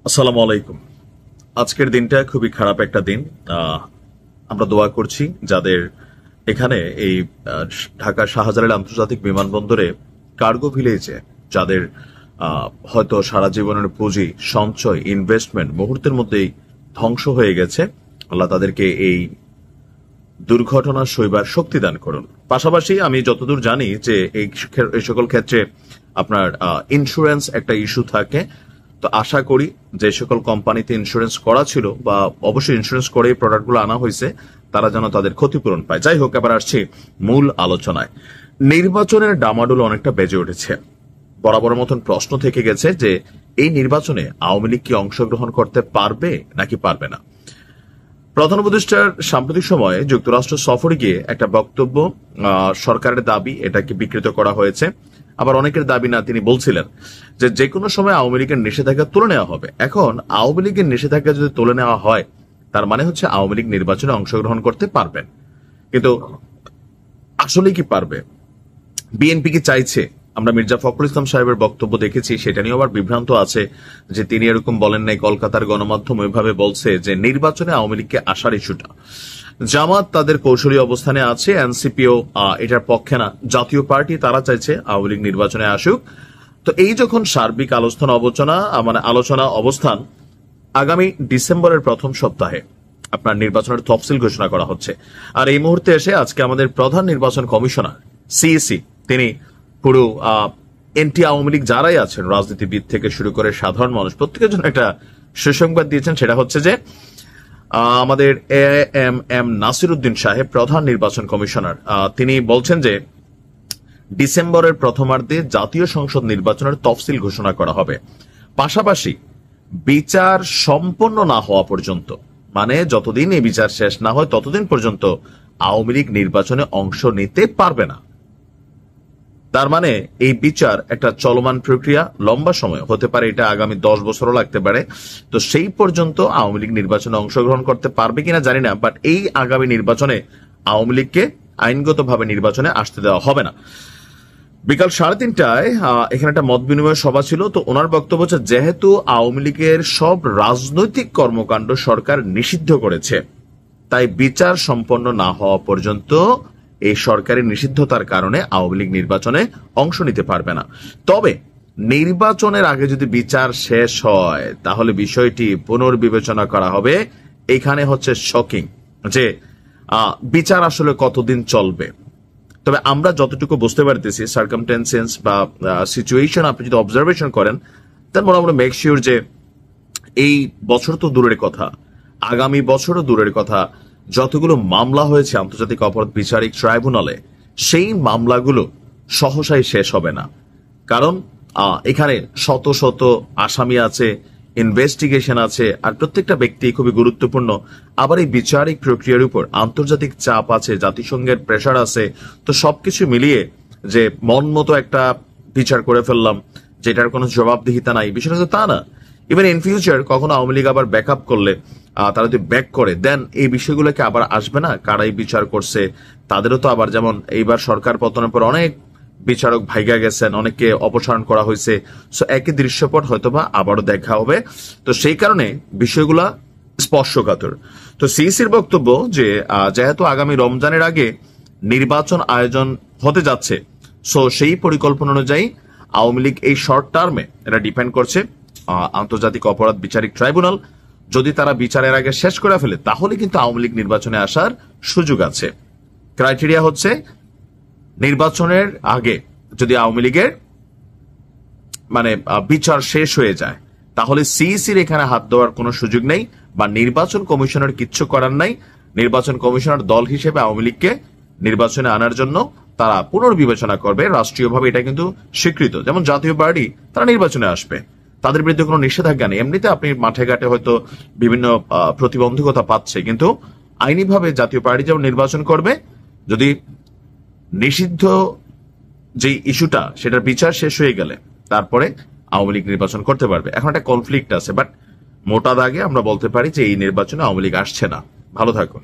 আসসালামু আলাইকুম। আজকের দিনটা খুবই খারাপ একটা দিন। আমরা দোয়া করছি যাদের এখানে এই ঢাকা শাহজালাল আন্তর্জাতিক বিমানবন্দরে কার্গো ভিলেজে যাদের হয়তো সারা জীবনের পুঁজি সঞ্চয় ইনভেস্টমেন্ট মুহূর্তের মধ্যেই ধ্বংস হয়ে গেছে। আল্লাহ তাদেরকে এই দুর্ঘটনা সইবার শক্তি দান করুন। পাশাপাশি আমি যতদূর জানি যে এই সকল ক্ষেত্রে আপনার ইন্স্যুরেন্স একটা ইস্যু থাকে। তো আশা করি যে সকল কোম্পানিতে ইন্স্যুরেন্স করা ছিল বা অবশ্যই ইন্স্যুরেন্স করে প্রোডাক্টগুলো আনা হয়েছে তারা যেন তাদের ক্ষতিপূরণ পায়। যাই হোক, এবার আসছি মূল আলোচনায়। নির্বাচনের ডামাডোল অনেকটা বেজে উঠেছে। বরাবর মতন প্রশ্ন থেকে গেছে যে এই নির্বাচনে আওয়ামী লীগ কি অংশগ্রহণ করতে পারবে নাকি পারবে না। প্রধান উপদেষ্টার সাম্প্রতিক সময়ে যুক্তরাষ্ট্র সফরে গিয়ে একটা বক্তব্য, সরকারের দাবি এটাকে বিকৃত করা হয়েছে। আবার অনেকের দাবি না, তিনি বলছিলেন যে কোনো সময় আওয়ামী লীগের নিষেধাজ্ঞা তুলে নেওয়া হবে। এখন আওয়ামী লীগের নিষেধাজ্ঞা যদি তুলে নেওয়া হয় তার মানে হচ্ছে আওয়ামী লীগ নির্বাচনে অংশগ্রহণ করতে পারবেন। কিন্তু আসলে কি পারবে? বিএনপি কি চাইছে? আমরা মির্জা ফখরুল ইসলাম সাহেবের বক্তব্য দেখেছি, সেটা নিয়ে আবার বিভ্রান্ত আছে যে তিনি এরকম বলেন নাই। কলকাতার গণমাধ্যম ওইভাবে বলছে যে নির্বাচনে আওয়ামী লীগকে আসার ইস্যুটা। জামাত তাদের কৌশলী অবস্থানে আছে, এনসিপিও এটার পক্ষে না। জাতীয় পার্টি তারা চাইছে আওয়ামী লীগ নির্বাচনে আসুক। তো এই যখন সার্বিক আলোচনা অবস্থান, আগামী ডিসেম্বরের প্রথম সপ্তাহে আপনার নির্বাচনের তফসিল ঘোষণা করা হচ্ছে। আর এই মুহূর্তে এসে আজকে আমাদের প্রধান নির্বাচন কমিশনার সিইসি তিনি পুরো এনটি আওয়ামী লীগ যারাই আছেন রাজনীতিবিদ থেকে শুরু করে সাধারণ মানুষ প্রত্যেকের জন্য একটা সুসংবাদ দিয়েছেন। সেটা হচ্ছে যে আমাদের এএমএম নাসির উদ্দিন সাহেব প্রধান নির্বাচন কমিশনার তিনি বলছেন যে ডিসেম্বরের প্রথমার্ধে জাতীয় সংসদ নির্বাচনের তফসিল ঘোষণা করা হবে। পাশাপাশি বিচার সম্পন্ন না হওয়া পর্যন্ত, মানে যতদিন এই বিচার শেষ না হয় ততদিন পর্যন্ত আওয়ামী লীগ নির্বাচনে অংশ নিতে পারবে না। তার মানে এই বিচার একটা চলমান প্রক্রিয়া, লম্বা সময় হতে পারে, এটা আগামী 10 বছরও লাগতে পারে। তো সেই পর্যন্ত আওয়ামী লীগ নির্বাচনে অংশগ্রহণ করতে পারবে কিনা জানি না, বাট এই আগামী নির্বাচনে আওয়ামী লীগকে আইনগতভাবে নির্বাচনে আসতে দেওয়া হবে না। বিকাল 3:30টায় এখানে একটা মত বিনিময় সভা ছিল। তো ওনার বক্তব্য হচ্ছে যেহেতু আওয়ামী লীগের সব রাজনৈতিক কর্মকাণ্ড সরকার নিষিদ্ধ করেছে, তাই বিচার সম্পন্ন না হওয়া পর্যন্ত এই সরকারি নিষিদ্ধতার কারণে আওয়ামী লীগ নির্বাচনে অংশ নিতে পারবে না। তবে নির্বাচনের আগে যদি বিচার শেষ হয় তাহলে বিষয়টি পুনর্বিবেচনা করা হবে। এখানে হচ্ছে শকিং যে বিচার আসলে কতদিন চলবে। তবে আমরা যতটুকু বুঝতে পারতেছি সার্কামস্টেন্সেস বা সিচুয়েশন আপনি যদি অবজারভেশন করেন, তার মোটামুটি মেক শিওর যে এই বছর তো দূরের কথা, আগামী বছরও দূরের কথা, যতগুলো মামলা হয়েছে আন্তর্জাতিক অপরাধ বিচারিক ট্রাইব্যুনালে সেই মামলাগুলো সহসাই শেষ হবে না। কারণ এখানে শত শত আসামি আছে, ইনভেস্টিগেশন আছে, আর প্রত্যেকটা ব্যক্তি খুবই গুরুত্বপূর্ণ। আবার এই বিচারিক প্রক্রিয়ার উপর আন্তর্জাতিক চাপ আছে, জাতিসংঘের প্রেশার আছে। তো সবকিছু মিলিয়ে যে মন মতো একটা বিচার করে ফেললাম যেটার কোনো জবাবদিহিতা নাই, বিষয়টা তো তা না। ইভেন ইন ফিউচার কখনো আওয়ামী লীগ আবার ব্যাক আপ করলে, তারা যদি ব্যাক করে দেন এই বিষয়গুলোকে আবার আসবে না। কারাই বিচার করছে তাদেরও তো আবার, যেমন এইবার সরকার পতনের পর অনেক বিচারক ভাইগা গেছেন, অনেককে অপসারণ করা হয়েছে। সো একই দৃশ্যপট হয়তোবা আবারও দেখা হবে। তো সেই কারণে বিষয়গুলা স্পর্শকাতর। তো সিইসির বক্তব্য যে যেহেতু আগামী রমজানের আগে নির্বাচন আয়োজন হতে যাচ্ছে, সো সেই পরিকল্পনা অনুযায়ী আওয়ামী লীগ এই শর্ট টার্মে, এটা ডিপেন্ড করছে আন্তর্জাতিক অপরাধ বিচারিক ট্রাইব্যুনাল যদি তারা বিচারের আগে শেষ করে ফেলে তাহলে কিন্তু আওয়ামী লীগ নির্বাচনে আসার সুযোগ আছে। ক্রাইটেরিয়া হচ্ছে নির্বাচনের আগে যদি আওয়ামী লীগের বিচার শেষ হয়ে যায় তাহলে সিইসির এখানে হাত দেওয়ার কোনো সুযোগ নেই, বা নির্বাচন কমিশনের কিচ্ছু করার নাই। নির্বাচন কমিশনার দল হিসেবে আওয়ামী লীগকে নির্বাচনে আনার জন্য তারা পুনর্বিবেচনা করবে। রাষ্ট্রীয়ভাবে এটা কিন্তু স্বীকৃত, যেমন জাতীয় পার্টি তারা নির্বাচনে আসবে, তাদের বিরুদ্ধে কোনো নিষেধাজ্ঞা নেই। এমনিতে আপনি মাঠে ঘাটে হয়তো বিভিন্ন প্রতিবন্ধকতা পাচ্ছে, কিন্তু আইনিভাবে জাতীয় পার্টি যেমন নির্বাচন করবে, যদি নিষিদ্ধ যে ইস্যুটা সেটার বিচার শেষ হয়ে গেলে তারপরে আওয়ামী লীগ নির্বাচন করতে পারবে। এখন একটা কনফ্লিক্ট আছে, বাট মোটা দাগে আমরা বলতে পারি যে এই নির্বাচনে আওয়ামী লীগ আসছে না। ভালো থাকুন।